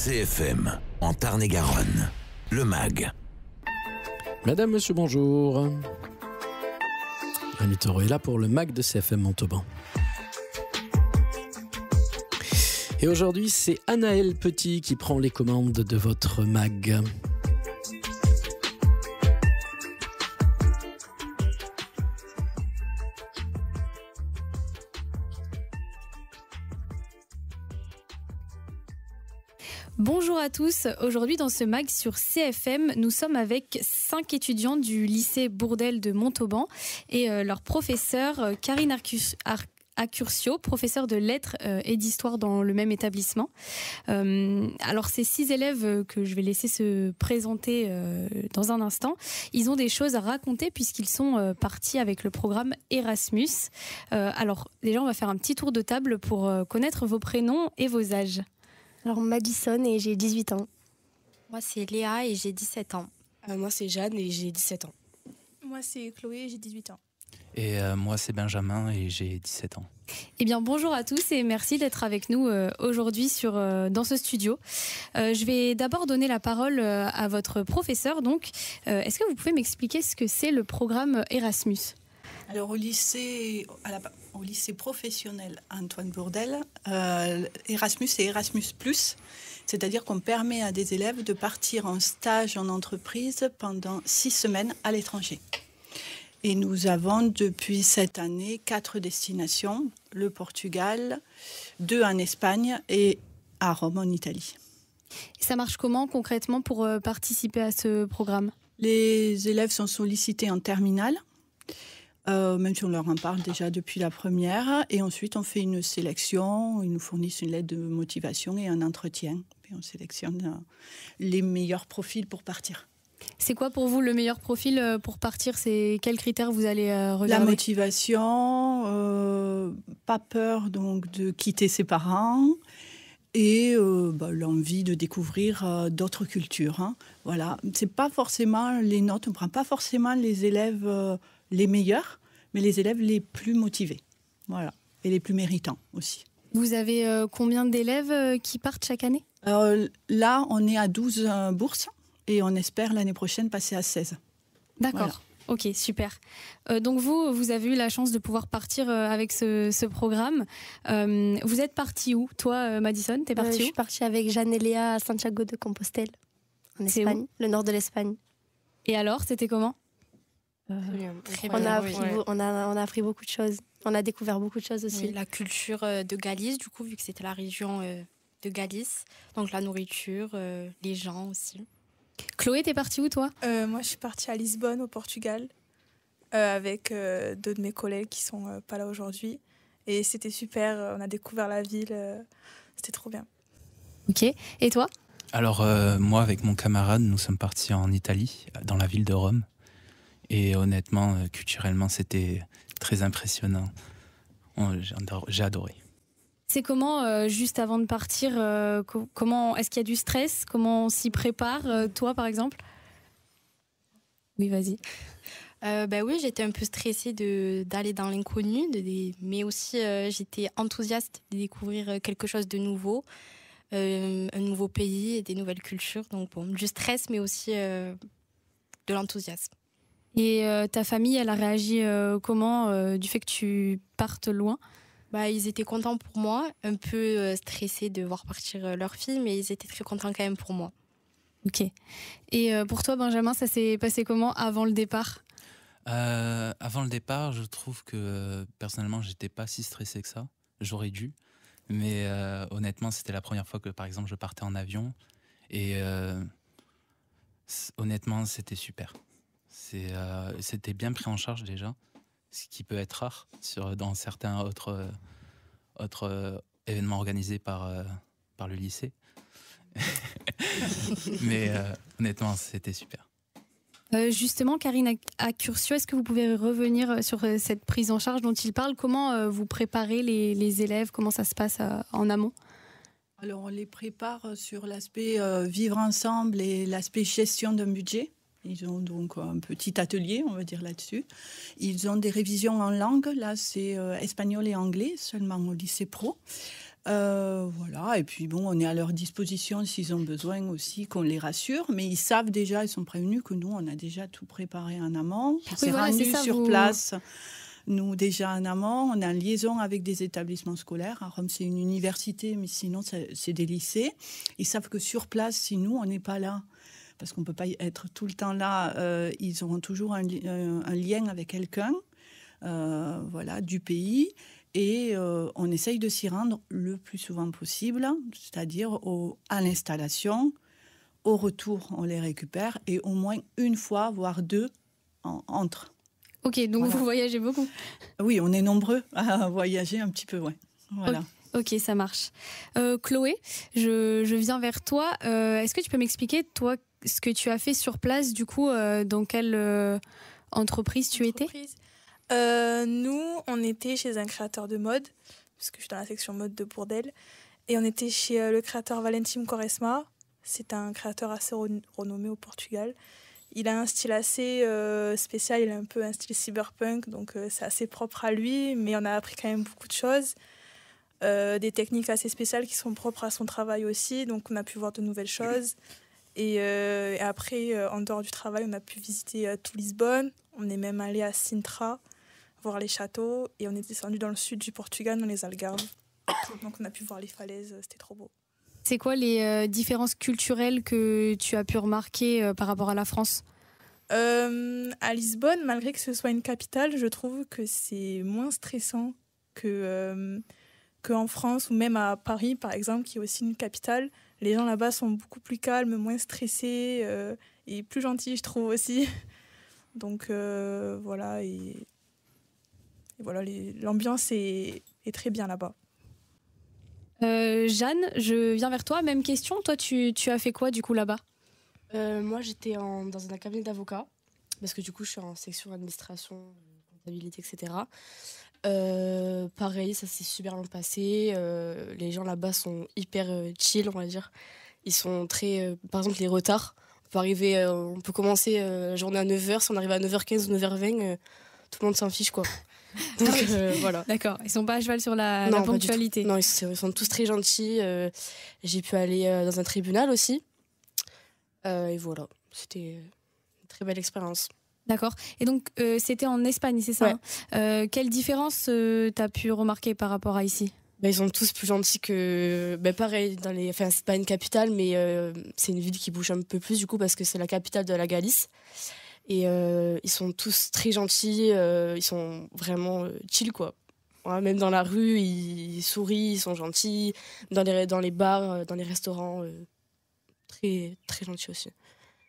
CFM, en Tarn-et-Garonne, le MAG. Madame, monsieur, bonjour. Rémi Taureau est là pour le MAG de CFM Montauban. Et aujourd'hui, c'est Anaëlle Petit qui prend les commandes de votre MAG. Bonjour à tous, aujourd'hui dans ce MAG sur CFM, nous sommes avec 5 étudiants du lycée Bourdelle de Montauban et leur professeur Karine Accurcio, professeur de lettres et d'histoire dans le même établissement. Alors ces 6 élèves que je vais laisser se présenter dans un instant, ils ont des choses à raconter puisqu'ils sont partis avec le programme Erasmus. Alors déjà on va faire un petit tour de table pour connaître vos prénoms et vos âges. Alors Madison et j'ai 18 ans. Moi c'est Léa et j'ai 17 ans. Moi c'est Jeanne et j'ai 17 ans. Moi c'est Chloé et j'ai 18 ans. Et moi c'est Benjamin et j'ai 17 ans. Eh bien bonjour à tous et merci d'être avec nous aujourd'hui dans ce studio. Je vais d'abord donner la parole à votre professeur. Donc, est-ce que vous pouvez m'expliquer ce que c'est le programme Erasmus ? Alors au lycée professionnel Antoine Bourdelle, Erasmus et Erasmus+, c'est-à-dire qu'on permet à des élèves de partir en stage en entreprise pendant 6 semaines à l'étranger. Et nous avons depuis cette année 4 destinations, le Portugal, 2 en Espagne et à Rome en Italie. Et ça marche comment concrètement pour participer à ce programme ? Les élèves sont sollicités en terminale. Même si on leur en parle déjà depuis la première. Et ensuite, on fait une sélection. Ils nous fournissent une lettre de motivation et un entretien. Et on sélectionne les meilleurs profils pour partir. C'est quoi pour vous le meilleur profil pour partir ? C'est quels critères vous allez regarder ? La motivation, pas peur donc, de quitter ses parents et l'envie de découvrir d'autres cultures. Hein. Voilà. C'est pas forcément les notes, on ne prend pas forcément les élèves... les meilleurs, mais les élèves les plus motivés. Voilà. Et les plus méritants aussi. Vous avez combien d'élèves qui partent chaque année ? Là, on est à 12 bourses et on espère l'année prochaine passer à 16. D'accord. Voilà. Ok, super. Donc vous avez eu la chance de pouvoir partir avec ce programme. Vous êtes partis où ? Toi, Madison, t'es partie où ? Je suis partie avec Jeanne et Léa à Santiago de Compostelle, en Espagne, le nord de l'Espagne. Et alors, c'était comment ? On a appris beaucoup de choses. On a découvert beaucoup de choses aussi. Oui, la culture de Galice, du coup, vu que c'était la région de Galice. Donc la nourriture, les gens aussi. Chloé, t'es partie où, toi ? Moi, je suis partie à Lisbonne, au Portugal, avec 2 de mes collègues qui sont pas là aujourd'hui. Et c'était super, on a découvert la ville, c'était trop bien. Ok, et toi ? Alors moi avec mon camarade, nous sommes partis en Italie, dans la ville de Rome. Et honnêtement, culturellement, c'était très impressionnant. J'ai adoré. C'est comment, juste avant de partir, comment est-ce qu'il y a du stress ? Comment on s'y prépare, toi, par exemple ? Oui, vas-y. Oui, j'étais un peu stressée d'aller dans l'inconnu, mais aussi j'étais enthousiaste de découvrir quelque chose de nouveau, un nouveau pays et des nouvelles cultures. Donc bon, du stress, mais aussi de l'enthousiasme. Et ta famille, elle a réagi comment du fait que tu partes loin ? Ils étaient contents pour moi, un peu stressés de voir partir leur fille, mais ils étaient très contents quand même pour moi. Ok. Et pour toi, Benjamin, ça s'est passé comment avant le départ ? Avant le départ, je trouve que personnellement, j'étais pas si stressé que ça. J'aurais dû. Mais honnêtement, c'était la première fois que, par exemple, je partais en avion. Et honnêtement, c'était super. C'était bien pris en charge déjà, ce qui peut être rare dans certains autres événements organisés par le lycée. Mais honnêtement, c'était super. Justement, Karine Accurcio, est-ce que vous pouvez revenir sur cette prise en charge dont il parle ? Comment vous préparez les élèves ? Comment ça se passe en amont ? Alors, on les prépare sur l'aspect vivre ensemble et l'aspect gestion d'un budget. Ils ont donc un petit atelier, on va dire, là-dessus. Ils ont des révisions en langue. Là, c'est espagnol et anglais, seulement au lycée pro. Voilà, et puis bon, on est à leur disposition s'ils ont besoin aussi qu'on les rassure, mais ils savent déjà, ils sont prévenus que nous, on a déjà tout préparé en amont. On s'est rendu sur place, nous déjà en amont, on est en liaison avec des établissements scolaires. À Rome, c'est une université, mais sinon, c'est des lycées. Ils savent que sur place, si nous, on n'est pas là, parce qu'on ne peut pas être tout le temps là, ils auront toujours un lien avec quelqu'un voilà, du pays. Et on essaye de s'y rendre le plus souvent possible, c'est-à-dire à l'installation, au retour, on les récupère, et au moins une fois, voire deux, entre. Ok, donc vous voyagez beaucoup. Oui, on est nombreux à voyager un petit peu, ouais. Voilà. Ok, ça marche. Chloé, je viens vers toi. Est-ce que tu peux m'expliquer, toi, ce que tu as fait sur place, du coup, dans quelle entreprise tu étais ? Nous, on était chez un créateur de mode, parce que je suis dans la section mode de Bourdelle, et on était chez le créateur Valentim Quaresma. C'est un créateur assez renommé au Portugal. Il a un style assez spécial, il a un peu un style cyberpunk, donc c'est assez propre à lui, mais on a appris quand même beaucoup de choses. Des techniques assez spéciales qui sont propres à son travail aussi, donc on a pu voir de nouvelles choses. Et après, en dehors du travail, on a pu visiter tout Lisbonne. On est même allé à Sintra, voir les châteaux, et on est descendu dans le sud du Portugal, dans les Algarves. Donc on a pu voir les falaises, c'était trop beau. C'est quoi les différences culturelles que tu as pu remarquer par rapport à la France ? À Lisbonne, malgré que ce soit une capitale, je trouve que c'est moins stressant qu'en France, ou même à Paris, par exemple, qui est aussi une capitale. Les gens là-bas sont beaucoup plus calmes, moins stressés et plus gentils, je trouve aussi. Donc voilà, et voilà, l'ambiance est très bien là-bas. Jeanne, je viens vers toi. Même question. Toi, tu as fait quoi du coup là-bas ? Moi, j'étais dans un cabinet d'avocats parce que du coup, je suis en section administration, comptabilité, etc. Pareil, ça s'est super bien passé. Les gens là-bas sont hyper chill, on va dire. Ils sont très... par exemple, les retards. On peut commencer la journée à 9h. Si on arrive à 9h15 ou 9h20, tout le monde s'en fiche, quoi. Donc, voilà. D'accord. Ils sont pas à cheval sur la ponctualité. Non, ils sont tous très gentils. J'ai pu aller dans un tribunal aussi. Et voilà. C'était une très belle expérience. D'accord. Et donc, c'était en Espagne, c'est ça ? Ouais. Quelle différence t'as pu remarquer par rapport à ici ? Ils sont tous plus gentils que... pareil, c'est pas une capitale, mais c'est une ville qui bouge un peu plus, du coup, parce que c'est la capitale de la Galice. Et ils sont tous très gentils, ils sont vraiment chill, quoi. Ouais, même dans la rue, ils sourient, ils sont gentils. Dans les bars, dans les restaurants, très, très gentils aussi.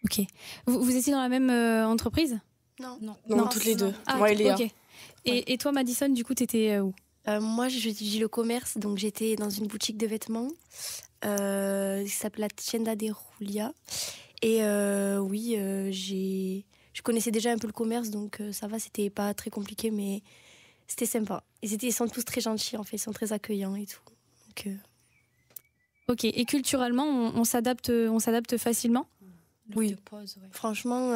Ok. Vous étiez dans la même entreprise ? Non, toutes les deux. Ah, moi et Léa. Okay. Et toi, Madison, du coup, t'étais où ? Moi, j'étudie le commerce, donc j'étais dans une boutique de vêtements qui s'appelle la Tienda de Julia. Et oui, je connaissais déjà un peu le commerce, donc ça va, c'était pas très compliqué, mais c'était sympa. Ils sont tous très gentils, en fait, ils sont très accueillants et tout. Donc, Ok, et culturellement, on s'adapte facilement ? Oui, franchement,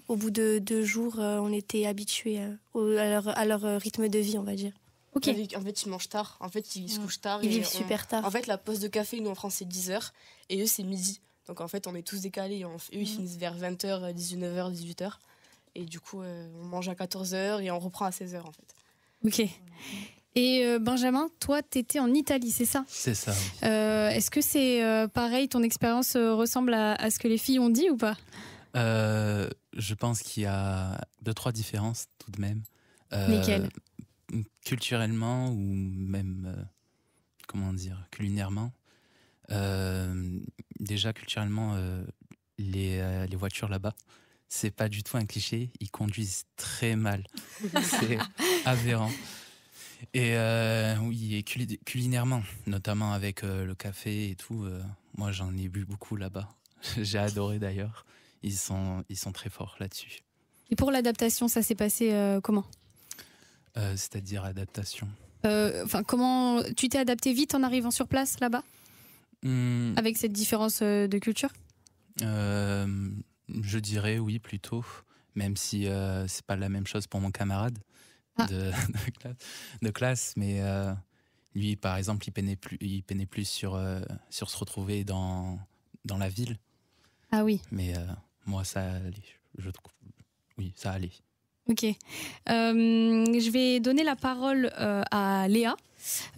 au bout de 2 jours, on était habitués à leur rythme de vie, on va dire. Ok. En fait, ils mangent tard. En fait, ils se couchent tard. Ils vivent super tard. En fait, la pause de café, nous en France, c'est 10h. Et eux, c'est midi. Donc en fait, on est tous décalés. Eux, ils finissent vers 20h, 19h, 18h. Et du coup, on mange à 14h et on reprend à 16h, en fait. Ok. Et Benjamin, toi, t'étais en Italie, c'est ça ? C'est ça, oui. Est-ce que c'est pareil, ton expérience ressemble à ce que les filles ont dit ou pas ? Je pense qu'il y a 2-3 différences tout de même. Lesquelles ? Culturellement ou même, culinairement. Déjà, culturellement, les voitures là-bas, c'est pas du tout un cliché. Ils conduisent très mal. C'est aberrant. Et oui, et culinairement, notamment avec le café et tout. Moi, j'en ai bu beaucoup là-bas. J'ai adoré d'ailleurs. Ils sont très forts là-dessus. Et pour l'adaptation, ça s'est passé comment ? C'est-à-dire adaptation. Comment tu t'es adapté vite en arrivant sur place là-bas ? Avec cette différence de culture ? Je dirais oui, plutôt. Même si c'est pas la même chose pour mon camarade de classe. Mais Lui, par exemple, il peinait plus sur se retrouver dans la ville. Ah oui. Mais moi, ça allait. Oui, ça allait. Ok. Je vais donner la parole à Léa.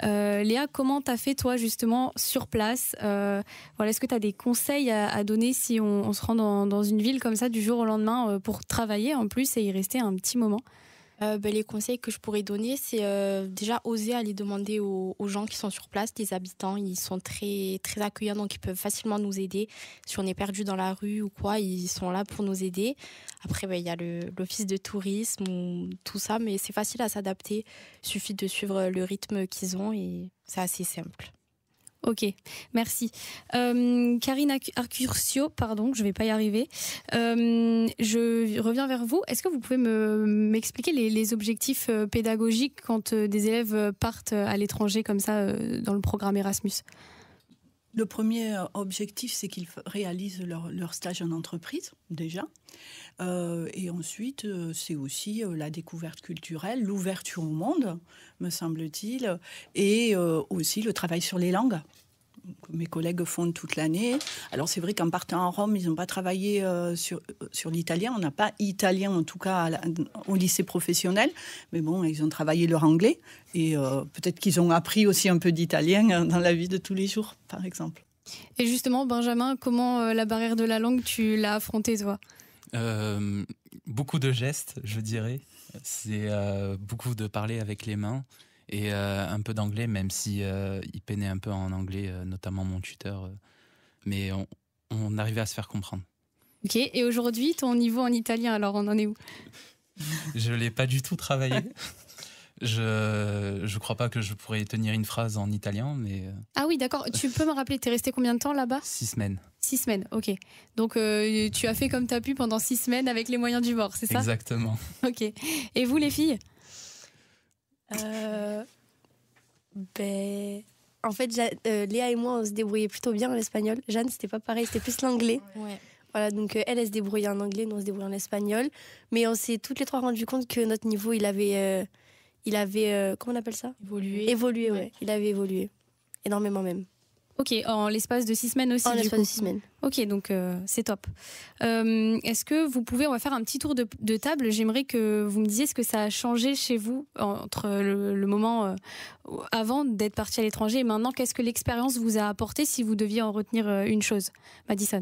Léa, comment t'as fait toi justement sur place voilà, est-ce que tu as des conseils à donner si on se rend dans une ville comme ça du jour au lendemain pour travailler en plus et y rester un petit moment? Les conseils que je pourrais donner, c'est déjà oser aller demander aux gens qui sont sur place, les habitants. Ils sont très, très accueillants, donc ils peuvent facilement nous aider. Si on est perdu dans la rue ou quoi, ils sont là pour nous aider. Après, il y a l'office de tourisme ou tout ça, mais c'est facile à s'adapter. Il suffit de suivre le rythme qu'ils ont et c'est assez simple. Ok, merci. Karine Arcurcio, pardon, je vais pas y arriver. Je reviens vers vous. Est-ce que vous pouvez m'expliquer les objectifs pédagogiques quand des élèves partent à l'étranger comme ça dans le programme Erasmus? Le premier objectif, c'est qu'ils réalisent leur stage en entreprise, déjà. Et ensuite, c'est aussi la découverte culturelle, l'ouverture au monde, me semble-t-il, et aussi le travail sur les langues. Mes collègues font toute l'année. Alors c'est vrai qu'en partant à Rome, ils n'ont pas travaillé sur l'italien. On n'a pas italien, en tout cas, au lycée professionnel. Mais bon, ils ont travaillé leur anglais. Et peut-être qu'ils ont appris aussi un peu d'italien dans la vie de tous les jours, par exemple. Et justement, Benjamin, comment la barrière de la langue, tu l'as affrontée, toi? Beaucoup de gestes, je dirais. C'est beaucoup de parler avec les mains. Et un peu d'anglais, même si il peinait un peu en anglais, notamment mon tuteur. Mais on arrivait à se faire comprendre. Ok, et aujourd'hui, ton niveau en italien, alors on en est où? Je ne l'ai pas du tout travaillé. Je crois pas que je pourrais tenir une phrase en italien, mais... Ah oui, d'accord. Tu peux me rappeler, t'es resté combien de temps là-bas? 6 semaines. 6 semaines, ok. Donc tu as fait comme tu as pu pendant 6 semaines avec les moyens du bord, c'est ça? Exactement. Ok. Et vous, les filles? En fait, Léa et moi, on se débrouillait plutôt bien en espagnol. Jeanne, c'était pas pareil, c'était plus l'anglais. Ouais. Voilà, donc elle se débrouillait en anglais, nous on se débrouillait en espagnol. Mais on s'est toutes les trois rendu compte que notre niveau, il avait comment on appelle ça? Évolué, ouais. Il avait évolué. Énormément même. Ok, en l'espace de 6 semaines aussi. En l'espace de 6 semaines. Ok, donc c'est top. Est-ce que vous pouvez, on va faire un petit tour de table. J'aimerais que vous me disiez ce que ça a changé chez vous entre le moment avant d'être parti à l'étranger et maintenant. Qu'est-ce que l'expérience vous a apporté si vous deviez en retenir une chose? Madison.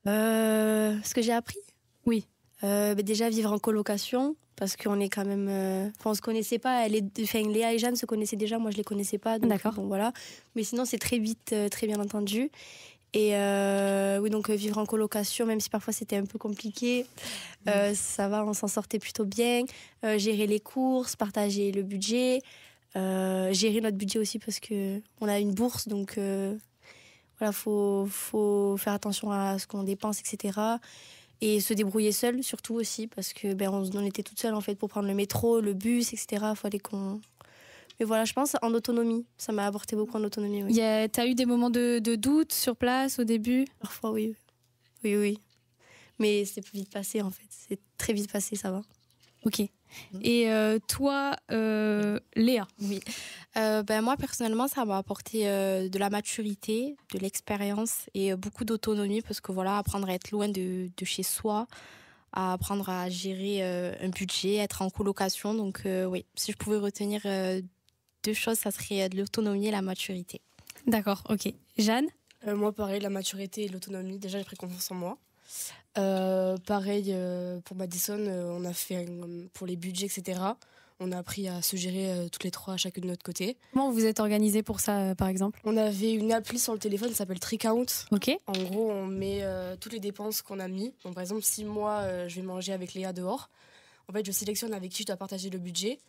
Ce que j'ai appris? Oui. Déjà vivre en colocation, parce qu'on est quand même... on se connaissait pas, Léa et Jeanne se connaissaient déjà, moi je les connaissais pas. D'accord. Bon, voilà. Mais sinon c'est très vite, très bien entendu. Et oui, donc vivre en colocation, même si parfois c'était un peu compliqué, ça va, on s'en sortait plutôt bien. Gérer les courses, partager le budget, gérer notre budget aussi parce qu'on a une bourse, donc voilà, faut faire attention à ce qu'on dépense, etc. Et se débrouiller seul, surtout aussi, parce que on était toutes seules en fait pour prendre le métro, le bus, etc. Fallait qu'on... Mais voilà, je pense en autonomie. Ça m'a apporté beaucoup en autonomie. Oui. T'as eu des moments de doute sur place au début? Parfois, oui. Oui. Mais c'est vite passé en fait. C'est très vite passé, ça va. Ok. Et toi, Léa? Oui. Moi, personnellement, ça m'a apporté de la maturité, de l'expérience et beaucoup d'autonomie parce que voilà, apprendre à être loin de chez soi, à apprendre à gérer un budget, être en colocation. Donc oui, si je pouvais retenir 2 choses, ça serait de l'autonomie et la maturité. D'accord, ok. Jeanne? Moi, pareil, la maturité et l'autonomie. Déjà, j'ai pris confiance en moi. Pareil, pour Madison, on a fait pour les budgets, etc. On a appris à se gérer toutes les 3 chacune de notre côté. Comment vous êtes organisés pour ça, par exemple? On avait une appli sur le téléphone qui s'appelle Tricount. Ok. En gros, on met toutes les dépenses qu'on a mis. Donc, par exemple, si moi, je vais manger avec Léa dehors, en fait, je sélectionne avec qui je dois partager le budget.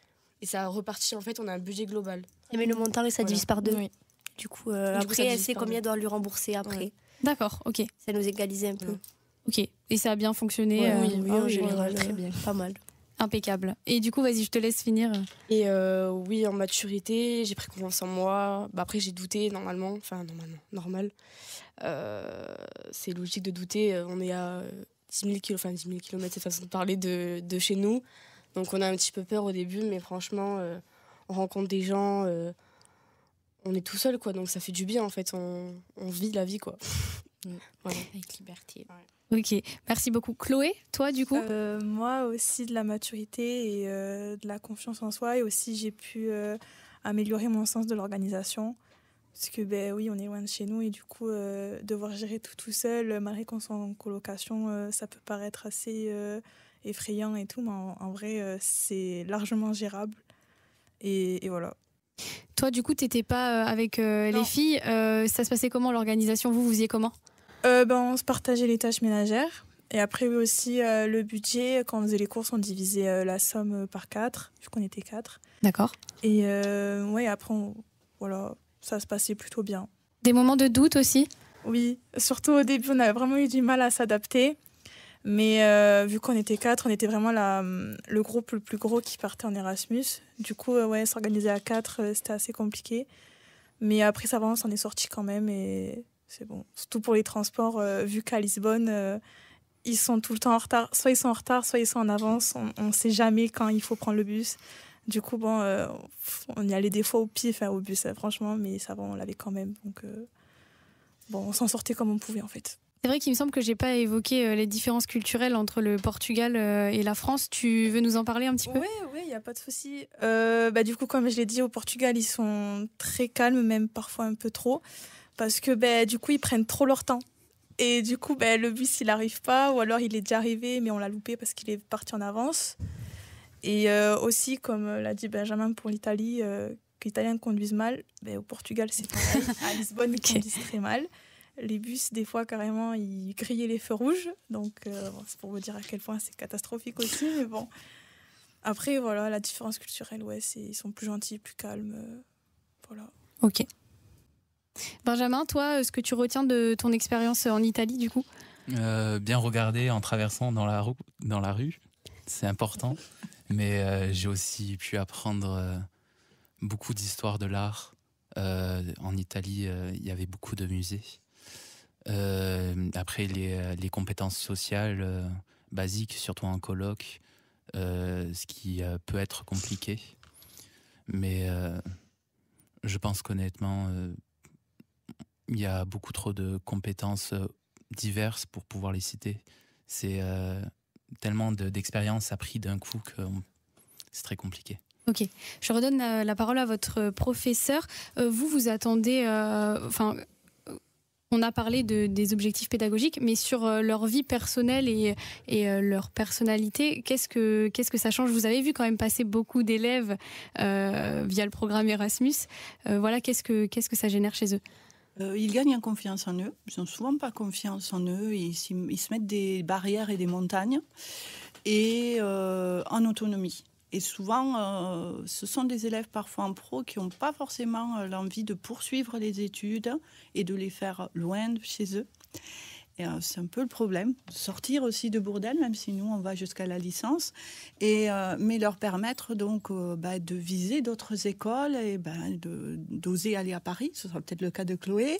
Et ça repartit, en fait, on a un budget global. Et mais le montant, ça divise par 2. Oui. Du coup, après, elle sait combien elle doit lui rembourser après. Ouais. D'accord, ok. Ça nous égalise un peu. Ouais. Ok. Et ça a bien fonctionné? Oui, en général, très bien. Pas mal. Impeccable. Et du coup, vas-y, je te laisse finir. Et oui, en maturité, j'ai pris confiance en moi. Après, j'ai douté, normal. C'est logique de douter. On est à 10 000 km, c'est façon de parler de chez nous. Donc, on a un petit peu peur au début, mais franchement, on rencontre des gens. on est tout seul, quoi. Donc ça fait du bien, en fait. On vit la vie, quoi. Voilà, avec liberté. Ok, merci beaucoup. Chloé, toi du coup Moi aussi de la maturité et de la confiance en soi. Et aussi j'ai pu améliorer mon sens de l'organisation. Parce que oui, on est loin de chez nous et du coup, devoir gérer tout seul, malgré qu'on soit en colocation, ça peut paraître assez effrayant et tout. Mais en vrai, c'est largement gérable. Et voilà. Toi du coup, t'étais pas avec les filles. Ça se passait comment l'organisation? Vous faisiez comment? On se partageait les tâches ménagères. Et après aussi, le budget, quand on faisait les courses, on divisait la somme par 4, vu qu'on était 4. D'accord. Et après, voilà, ça se passait plutôt bien. Des moments de doute aussi? Oui, surtout au début, on avait vraiment eu du mal à s'adapter. Mais vu qu'on était 4, on était vraiment le groupe le plus gros qui partait en Erasmus. Du coup, s'organiser à 4, c'était assez compliqué. Mais après, ça va, on s'en est sorti quand même et c'est bon. Surtout pour les transports, vu qu'à Lisbonne, ils sont tout le temps en retard. Soit ils sont en retard, soit ils sont en avance. On ne sait jamais quand il faut prendre le bus. Du coup, on y allait des fois au pied, au bus, franchement, mais ça va, on l'avait quand même. Donc, on s'en sortait comme on pouvait, en fait. C'est vrai qu'il me semble que j'ai pas évoqué les différences culturelles entre le Portugal et la France. Tu veux nous en parler un petit peu? Oui, il n'y a pas de souci. Du coup, comme je l'ai dit, au Portugal, ils sont très calmes, même parfois un peu trop. Parce que du coup, ils prennent trop leur temps. Et du coup, le bus, il n'arrive pas, ou alors il est déjà arrivé, mais on l'a loupé parce qu'il est parti en avance. Et aussi, comme l'a dit Benjamin pour l'Italie, que les Italiens conduisent mal, au Portugal, c'est pareil. À Lisbonne, ils conduisent très mal. Les bus, des fois, carrément, ils grillaient les feux rouges. Donc, c'est pour vous dire à quel point c'est catastrophique aussi. Mais bon. Après, voilà, la différence culturelle, ils sont plus gentils, plus calmes. Voilà. Ok. Benjamin, toi, ce que tu retiens de ton expérience en Italie, du coup? Bien regarder en traversant dans la rue, c'est important. Mais j'ai aussi pu apprendre beaucoup d'histoires de l'art. En Italie, il y avait beaucoup de musées. Après, les compétences sociales basiques, surtout en colloque, ce qui peut être compliqué. Mais je pense qu'honnêtement, il y a beaucoup trop de compétences diverses pour pouvoir les citer. C'est tellement d'expériences apprises d'un coup que c'est très compliqué. Ok, je redonne la parole à votre professeur. Vous attendez... on a parlé des objectifs pédagogiques, mais sur leur vie personnelle et leur personnalité, qu'est-ce que ça change? Vous avez vu quand même passer beaucoup d'élèves via le programme Erasmus. Qu'est-ce que ça génère chez eux? Ils gagnent en confiance en eux. Ils n'ont souvent pas confiance en eux. Ils se mettent des barrières et des montagnes et en autonomie. Et souvent, ce sont des élèves parfois en pro qui n'ont pas forcément l'envie de poursuivre les études et de les faire loin de chez eux. Et c'est un peu le problème, sortir aussi de Bourdelle, même si nous, on va jusqu'à la licence, mais leur permettre donc de viser d'autres écoles et d'oser aller à Paris, ce sera peut-être le cas de Chloé,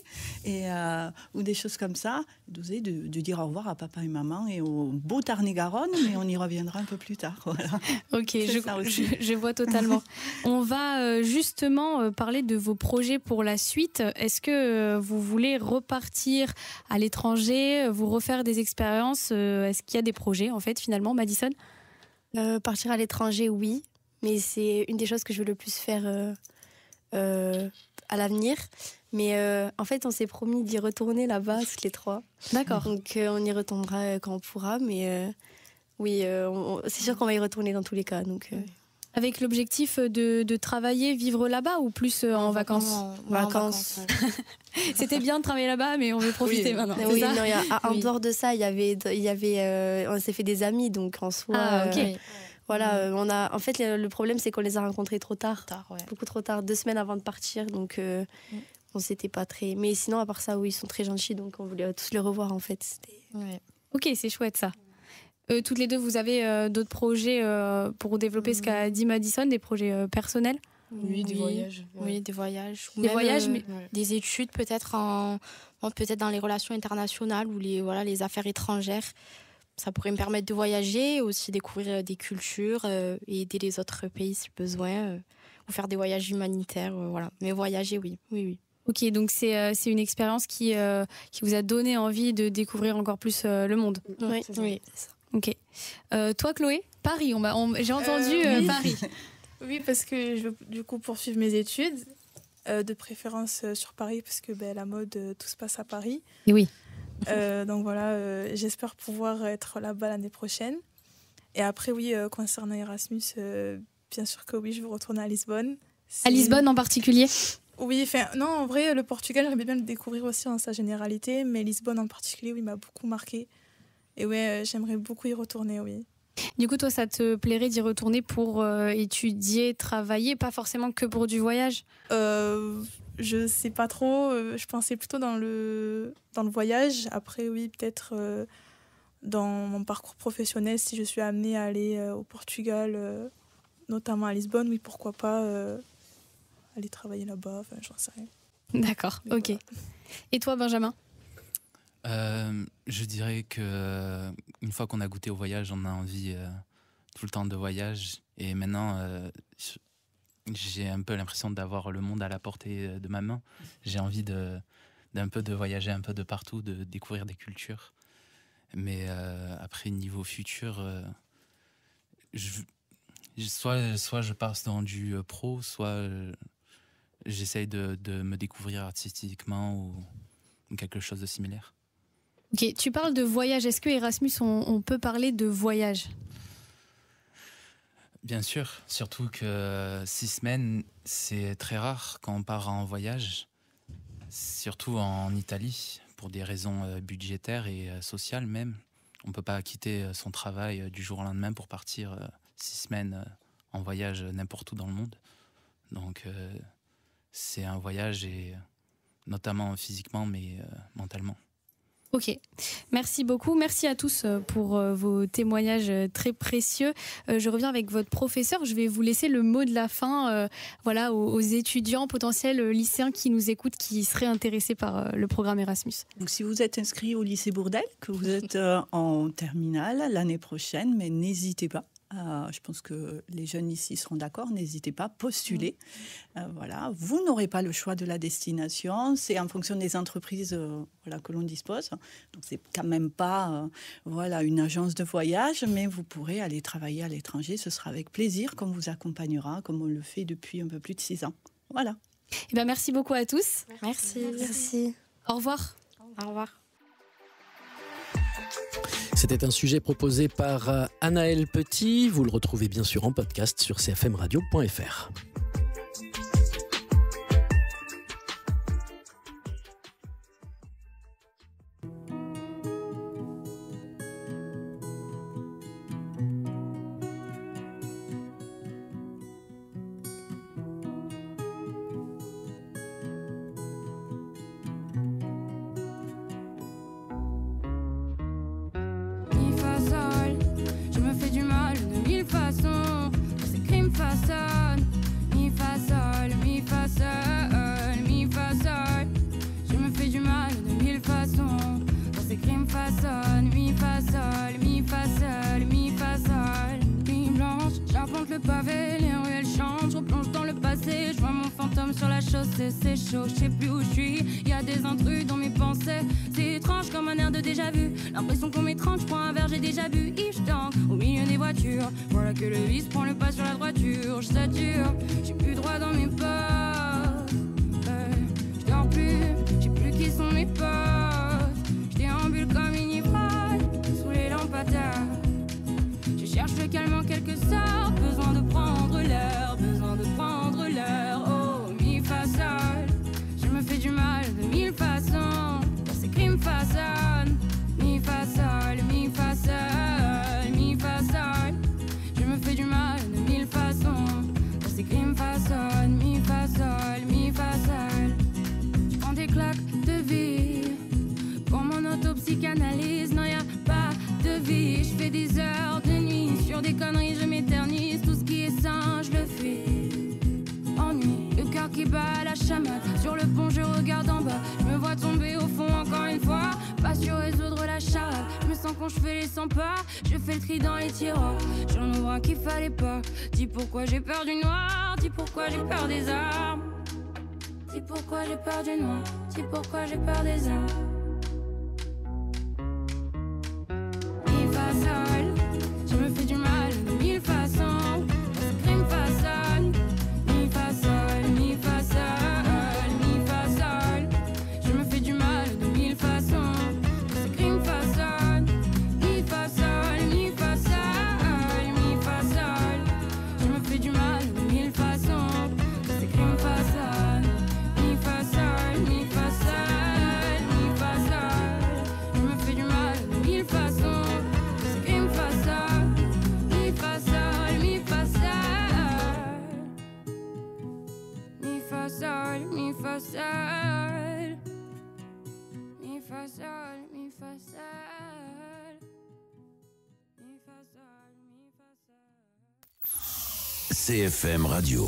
ou des choses comme ça, d'oser de dire au revoir à papa et maman et au beau Tarn-et-Garonne, mais on y reviendra un peu plus tard. Voilà. Ok, je vois totalement. On va justement parler de vos projets pour la suite. Est-ce que vous voulez repartir à l'étranger, vous refaire des expériences? Est-ce qu'il y a des projets, en fait, finalement, Madison? Partir à l'étranger, oui. Mais c'est une des choses que je veux le plus faire à l'avenir. Mais en fait, on s'est promis d'y retourner là-bas, toutes les trois. D'accord. Donc, on y retournera quand on pourra. Mais oui, c'est sûr qu'on va y retourner dans tous les cas. Donc, avec l'objectif de travailler, vivre là-bas ou plus en vacances? En vacances. C'était bien de travailler là-bas, mais on veut profiter maintenant. Oui, non, en dehors de ça, il y avait on s'est fait des amis, donc en soi. Ah, ok. Voilà, en fait, le problème, c'est qu'on les a rencontrés trop tard. Ouais. Beaucoup trop tard, 2 semaines avant de partir. Donc, on s'était pas très. Mais sinon, à part ça, oui, ils sont très gentils, donc on voulait tous les revoir, en fait. Ouais. Ok, c'est chouette ça. Toutes les deux, vous avez d'autres projets pour développer ce qu'a dit Madison, des projets personnels? Oui, des voyages. Ouais. Oui, des voyages. Des voyages, mais des études peut-être peut-être dans les relations internationales ou les affaires étrangères. Ça pourrait me permettre de voyager, aussi découvrir des cultures et aider les autres pays si besoin. faire des voyages humanitaires, voilà. Mais voyager, oui, oui, oui. Ok, donc c'est une expérience qui vous a donné envie de découvrir encore plus le monde. Oui, oui. Ok. Toi, Chloé, Paris, j'ai entendu oui. Paris. Oui, parce que je veux du coup poursuivre mes études, de préférence sur Paris, parce que la mode, tout se passe à Paris. Et oui. Donc voilà, j'espère pouvoir être là-bas l'année prochaine. Et après, oui, concernant Erasmus, bien sûr que oui, je veux retourner à Lisbonne. À Lisbonne en particulier? Oui, non, en vrai, le Portugal, j'aimerais bien le découvrir aussi en sa généralité, mais Lisbonne en particulier, oui, m'a beaucoup marqué. Et ouais, j'aimerais beaucoup y retourner, oui. Du coup, toi, ça te plairait d'y retourner pour étudier, travailler, pas forcément que pour du voyage? Je sais pas trop, je pensais plutôt dans le voyage. Après, oui, peut-être dans mon parcours professionnel, si je suis amenée à aller au Portugal, notamment à Lisbonne, oui, pourquoi pas aller travailler là-bas, enfin, j'en sais rien. D'accord, mais ok. Voilà. Et toi, Benjamin? Je dirais que une fois qu'on a goûté au voyage, on a envie tout le temps de voyage. Et maintenant, j'ai un peu l'impression d'avoir le monde à la portée de ma main. J'ai envie d'un peu de voyager un peu de partout, de découvrir des cultures. Mais après, niveau futur, soit je passe dans du pro, soit j'essaye de me découvrir artistiquement ou quelque chose de similaire. Ok, tu parles de voyage. Est-ce que Erasmus, on peut parler de voyage? Bien sûr, surtout que 6 semaines, c'est très rare quand on part en voyage, surtout en Italie, pour des raisons budgétaires et sociales même. On ne peut pas quitter son travail du jour au lendemain pour partir 6 semaines en voyage n'importe où dans le monde. Donc c'est un voyage, et notamment physiquement, mais mentalement. Ok, merci beaucoup. Merci à tous pour vos témoignages très précieux. Je reviens avec votre professeur. Je vais vous laisser le mot de la fin voilà, aux étudiants potentiels lycéens qui nous écoutent, qui seraient intéressés par le programme Erasmus. Donc, si vous êtes inscrit au lycée Bourdelle, que vous êtes en terminale l'année prochaine, mais n'hésitez pas. Je pense que les jeunes ici seront d'accord. N'hésitez pas, postulez. Voilà. Vous n'aurez pas le choix de la destination. C'est en fonction des entreprises voilà, que l'on dispose. Donc, c'est quand même pas voilà, une agence de voyage, mais vous pourrez aller travailler à l'étranger. Ce sera avec plaisir qu'on vous accompagnera, comme on le fait depuis un peu plus de 6 ans. Voilà. Eh bien, merci beaucoup à tous. Merci. Merci. Au revoir. Au revoir. C'était un sujet proposé par Anaël Petit. Vous le retrouvez bien sûr en podcast sur cfmradio.fr. C'est chaud, je sais plus où je suis. Il y a des intrus dans mes pensées. C'est étrange comme un air de déjà vu. L'impression qu'on m'étrange, je prends un verre, j'ai déjà bu. Je tangue au milieu des voitures. Voilà que le vice prend le pas sur la droiture. Je sature, j'ai plus droit dans mes pas. Je dors plus, j'ai plus qui sont mes potes. Je déambule comme une ivrogne sous les lampadaires. Je cherche le calme en quelque sorte. Besoin de prendre l'air, besoin de prendre l'air. Je me fais du mal de 1000 façons. Dans ces crimes façonnent. Mi fa sol, mi fa sol, mi fa sol. Je me fais du mal de 1000 façons. Dans ces crimes façonnent. Mi fa sol, mi fa sol. Je prends des claques de vie pour mon autopsychanalyse. Non, y'a pas de vie. Je fais des heures de nuit sur des conneries, je m'éternise. Tout ce qui est sain, je le fuis. Ennui, le cœur qui bat à la chamade. Sur le pont je regarde en bas. Je me vois tomber au fond encore une fois. Pas sur résoudre la charade. Je me sens quand je fais les 100 pas. Je fais le tri dans les tiroirs. J'en ouvre un qu'il fallait pas. Dis pourquoi j'ai peur du noir. Dis pourquoi j'ai peur des armes. Dis pourquoi j'ai peur du noir. Dis pourquoi j'ai peur des armes. Mi fa sol, je me fais du mal de mille façons. Ce crime façonne. Mi fa sol, mi fa sol, mi fa sol. Je me fais du mal de mille façons. Ce crime façonne. Mi fa sol, mi fa sol, mi fa sol. Je me fais du mal de mille façons. Ce crime façonne. Mi fa sol, mi fa sol, mi fa sol. Je me fais du mal de mille façons. Ce crime façonne. Mi fa sol, mi fa sol. Mi fa sol, mi fa sol. Mi fa sol, mi fa sol. Mi fa sol, mi fa sol. CFM Radio.